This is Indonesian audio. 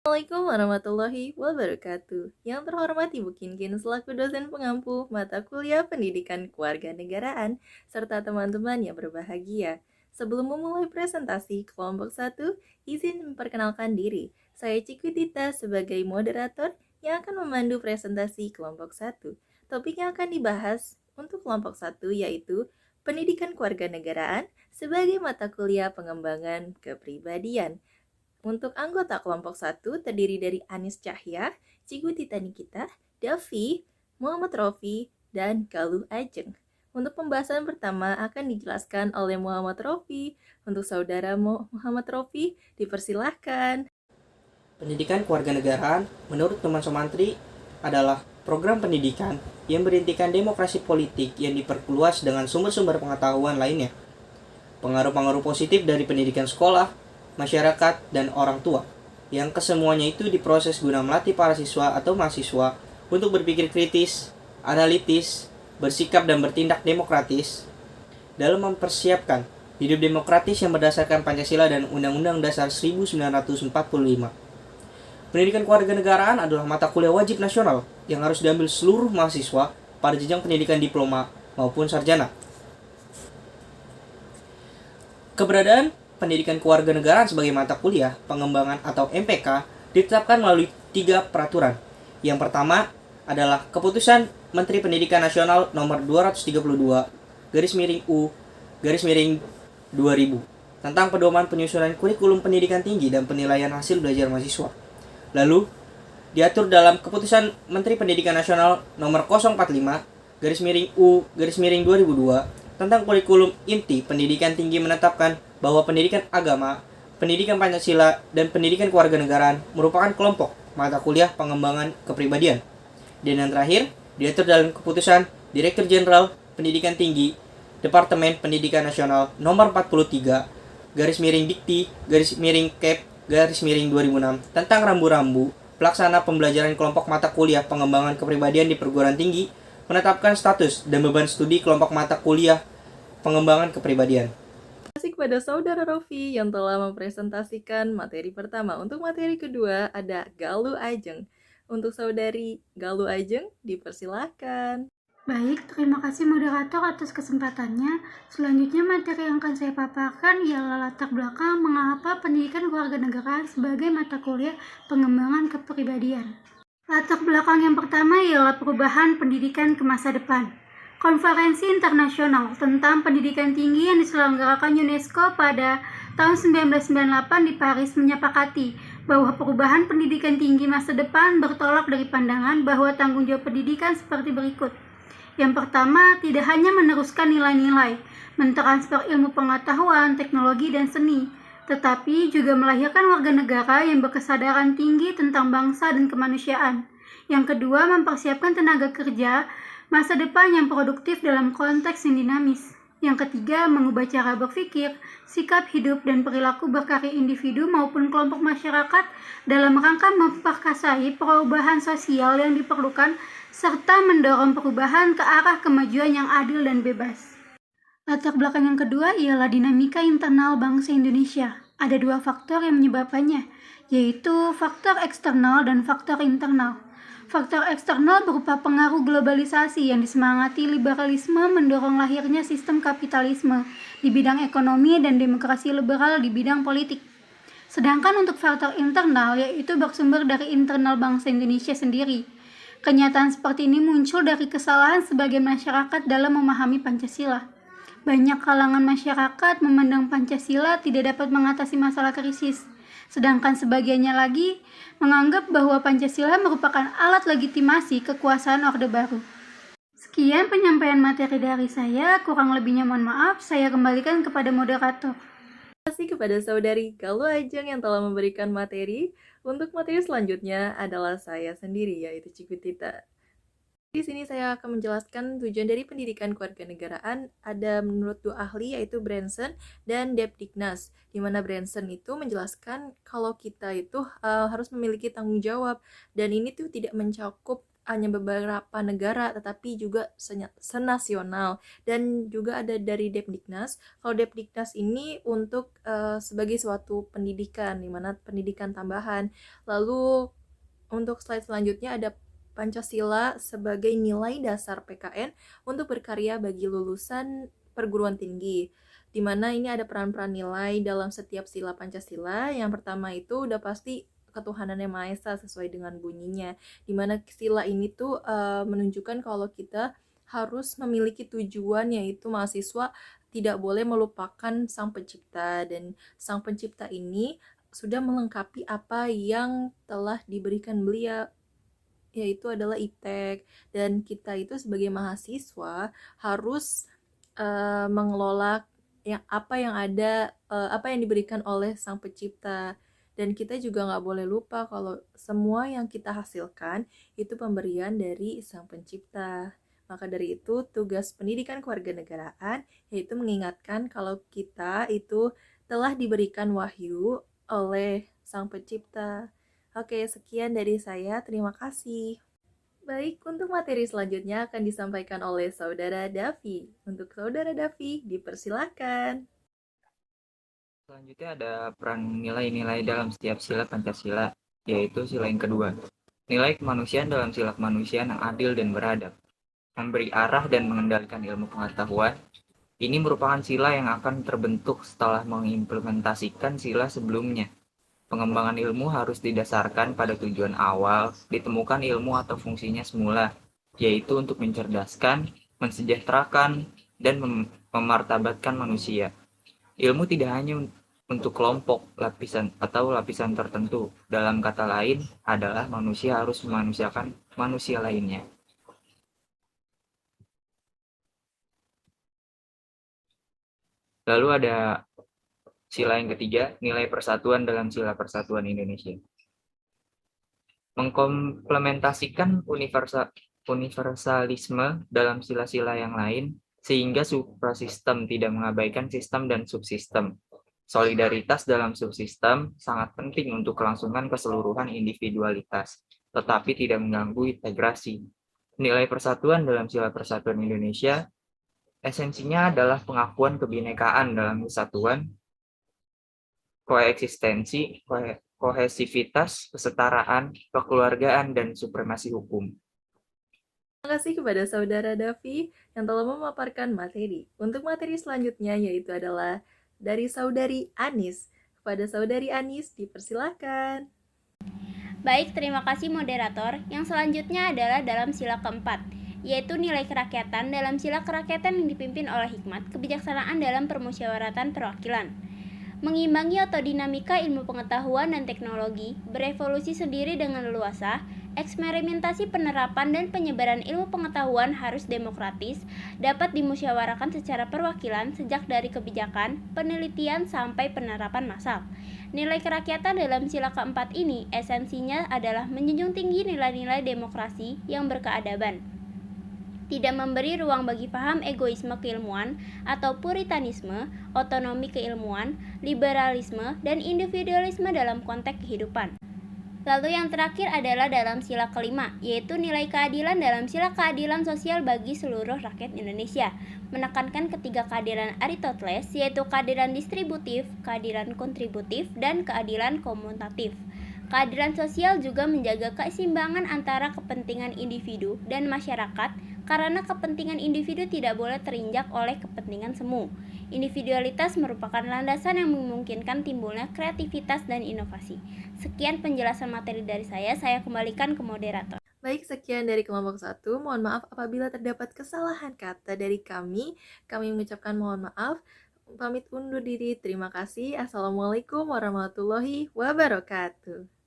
Assalamualaikum warahmatullahi wabarakatuh. Yang terhormat Ibu Kinkin selaku dosen pengampu mata kuliah Pendidikan Kewarganegaraan serta teman-teman yang berbahagia. Sebelum memulai presentasi kelompok 1, izin memperkenalkan diri. Saya Cikwitita sebagai moderator yang akan memandu presentasi kelompok 1. Topik yang akan dibahas untuk kelompok 1 yaitu Pendidikan Kewarganegaraan sebagai mata kuliah pengembangan kepribadian. Untuk anggota kelompok 1 terdiri dari Anis Cahya, Ciguti Nikita, Delvi, Muhammad Rofi, dan Galuh Ajeng. Untuk pembahasan pertama akan dijelaskan oleh Muhammad Rofi. Untuk saudara Muhammad Rofi, dipersilahkan. Pendidikan kewarganegaraan menurut teman Somantri adalah program pendidikan yang berintikan demokrasi politik yang diperluas dengan sumber-sumber pengetahuan lainnya. Pengaruh-pengaruh positif dari pendidikan sekolah, masyarakat, dan orang tua, yang kesemuanya itu diproses guna melatih para siswa atau mahasiswa untuk berpikir kritis, analitis, bersikap dan bertindak demokratis dalam mempersiapkan hidup demokratis yang berdasarkan Pancasila dan Undang-Undang Dasar 1945. Pendidikan kewarganegaraan adalah mata kuliah wajib nasional yang harus diambil seluruh mahasiswa pada jenjang pendidikan diploma maupun sarjana. Keberadaan pendidikan kewarganegaraan sebagai mata kuliah pengembangan atau MPK ditetapkan melalui 3 peraturan. Yang pertama adalah Keputusan Menteri Pendidikan Nasional Nomor 232 U/2000 tentang pedoman penyusunan kurikulum pendidikan tinggi dan penilaian hasil belajar mahasiswa. Lalu, diatur dalam Keputusan Menteri Pendidikan Nasional Nomor 045/U/2002 tentang kurikulum inti pendidikan tinggi menetapkan bahwa pendidikan agama, pendidikan Pancasila, dan pendidikan kewarganegaraan merupakan kelompok mata kuliah pengembangan kepribadian. Dan yang terakhir, diatur dalam Keputusan Direktur Jenderal Pendidikan Tinggi Departemen Pendidikan Nasional Nomor 43/Dikti/Kep/2006 tentang rambu-rambu pelaksana pembelajaran kelompok mata kuliah pengembangan kepribadian di perguruan tinggi, menetapkan status dan beban studi kelompok mata kuliah pengembangan kepribadian. Terima kasih kepada saudara Rofi yang telah mempresentasikan materi pertama. Untuk materi kedua ada Galuh Ajeng. Untuk saudari Galuh Ajeng, dipersilahkan. Baik, terima kasih moderator atas kesempatannya. Selanjutnya materi yang akan saya paparkan ialah latar belakang mengapa pendidikan kewarganegaraan sebagai mata kuliah pengembangan kepribadian. Latar belakang yang pertama ialah perubahan pendidikan ke masa depan. Konferensi internasional tentang pendidikan tinggi yang diselenggarakan UNESCO pada tahun 1998 di Paris menyepakati bahwa perubahan pendidikan tinggi masa depan bertolak dari pandangan bahwa tanggung jawab pendidikan seperti berikut. Yang pertama, tidak hanya meneruskan nilai-nilai, mentransfer ilmu pengetahuan, teknologi, dan seni, tetapi juga melahirkan warga negara yang berkesadaran tinggi tentang bangsa dan kemanusiaan. Yang kedua, mempersiapkan tenaga kerja masa depan yang produktif dalam konteks yang dinamis. Yang ketiga, mengubah cara berpikir, sikap hidup, dan perilaku berkarya individu maupun kelompok masyarakat dalam rangka memperkasai perubahan sosial yang diperlukan serta mendorong perubahan ke arah kemajuan yang adil dan bebas. Latar belakang yang kedua ialah dinamika internal bangsa Indonesia. Ada 2 faktor yang menyebabkannya, yaitu faktor eksternal dan faktor internal. Faktor eksternal berupa pengaruh globalisasi yang disemangati liberalisme mendorong lahirnya sistem kapitalisme di bidang ekonomi dan demokrasi liberal di bidang politik. Sedangkan untuk faktor internal yaitu bersumber dari internal bangsa Indonesia sendiri. Kenyataan seperti ini muncul dari kesalahan sebagian masyarakat dalam memahami Pancasila. Banyak kalangan masyarakat memandang Pancasila tidak dapat mengatasi masalah krisis, sedangkan sebagiannya lagi menganggap bahwa Pancasila merupakan alat legitimasi kekuasaan Orde Baru. Sekian penyampaian materi dari saya, kurang lebihnya mohon maaf, saya kembalikan kepada moderator. Terima kasih kepada saudari Galuh Ajeng yang telah memberikan materi. Untuk materi selanjutnya adalah saya sendiri, yaitu Cikutita. Di sini saya akan menjelaskan tujuan dari pendidikan kewarganegaraan. Ada menurut 2 ahli yaitu Branson dan Debdignas. Di mana Branson itu menjelaskan kalau kita itu harus memiliki tanggung jawab dan ini tuh tidak mencakup hanya beberapa negara, tetapi juga senasional. Dan juga ada dari Depdiknas. Kalau Depdiknas ini untuk sebagai suatu pendidikan, di mana pendidikan tambahan. Lalu untuk slide selanjutnya ada Pancasila sebagai nilai dasar PKN untuk berkarya bagi lulusan perguruan tinggi, di mana ini ada peran-peran nilai dalam setiap sila Pancasila. Yang pertama itu udah pasti ketuhanan yang Maha Esa sesuai dengan bunyinya, di mana sila ini tuh menunjukkan kalau kita harus memiliki tujuan, yaitu mahasiswa tidak boleh melupakan Sang Pencipta, dan Sang Pencipta ini sudah melengkapi apa yang telah diberikan beliau, yaitu adalah iptek. Dan kita itu sebagai mahasiswa harus mengelola apa yang ada, apa yang diberikan oleh Sang Pencipta. Dan kita juga nggak boleh lupa kalau semua yang kita hasilkan itu pemberian dari Sang Pencipta. Maka dari itu, tugas pendidikan kewarganegaraan yaitu mengingatkan kalau kita itu telah diberikan wahyu oleh Sang Pencipta. Oke, sekian dari saya. Terima kasih. Baik, untuk materi selanjutnya akan disampaikan oleh Saudara Davi. Untuk Saudara Davi, dipersilakan. Selanjutnya ada peran nilai-nilai dalam setiap sila Pancasila, yaitu sila yang kedua. Nilai kemanusiaan dalam sila kemanusiaan yang adil dan beradab. Memberi arah dan mengendalikan ilmu pengetahuan. Ini merupakan sila yang akan terbentuk setelah mengimplementasikan sila sebelumnya. Pengembangan ilmu harus didasarkan pada tujuan awal, ditemukan ilmu atau fungsinya semula, yaitu untuk mencerdaskan, mensejahterakan, dan memartabatkan manusia. Ilmu tidak hanya untuk kelompok lapisan tertentu. Dalam kata lain adalah manusia harus memanusiakan manusia lainnya. Lalu ada sila yang ketiga, nilai persatuan dalam sila persatuan Indonesia. Mengkomplementasikan universalisme dalam sila-sila yang lain, sehingga suprasistem tidak mengabaikan sistem dan subsistem. Solidaritas dalam subsistem sangat penting untuk kelangsungan keseluruhan individualitas, tetapi tidak mengganggu integrasi. Nilai persatuan dalam sila persatuan Indonesia, esensinya adalah pengakuan kebinekaan dalam kesatuan, koeksistensi, kohesivitas, kesetaraan, kekeluargaan, dan supremasi hukum. Terima kasih kepada Saudara Davi yang telah memaparkan materi. Untuk materi selanjutnya yaitu adalah dari Saudari Anis. Kepada Saudari Anis, dipersilakan. Baik, terima kasih moderator. Yang selanjutnya adalah dalam sila keempat, yaitu nilai kerakyatan dalam sila kerakyatan yang dipimpin oleh hikmat, kebijaksanaan dalam permusyawaratan perwakilan. Mengimbangi otodinamika ilmu pengetahuan dan teknologi, berevolusi sendiri dengan leluasa, eksperimentasi penerapan dan penyebaran ilmu pengetahuan harus demokratis, dapat dimusyawarakan secara perwakilan sejak dari kebijakan, penelitian sampai penerapan massal. Nilai kerakyatan dalam sila keempat ini esensinya adalah menjunjung tinggi nilai-nilai demokrasi yang berkeadaban, tidak memberi ruang bagi paham egoisme keilmuan atau puritanisme, otonomi keilmuan, liberalisme, dan individualisme dalam konteks kehidupan. Lalu yang terakhir adalah dalam sila kelima, yaitu nilai keadilan dalam sila keadilan sosial bagi seluruh rakyat Indonesia, menekankan ketiga keadilan Aristoteles, yaitu keadilan distributif, keadilan kontributif, dan keadilan komutatif. Keadilan sosial juga menjaga keseimbangan antara kepentingan individu dan masyarakat, karena kepentingan individu tidak boleh terinjak oleh kepentingan semu. Individualitas merupakan landasan yang memungkinkan timbulnya kreativitas dan inovasi. Sekian penjelasan materi dari saya kembalikan ke moderator. Baik, sekian dari kelompok 1. Mohon maaf apabila terdapat kesalahan kata dari kami. Kami mengucapkan mohon maaf. Pamit undur diri. Terima kasih. Assalamualaikum warahmatullahi wabarakatuh.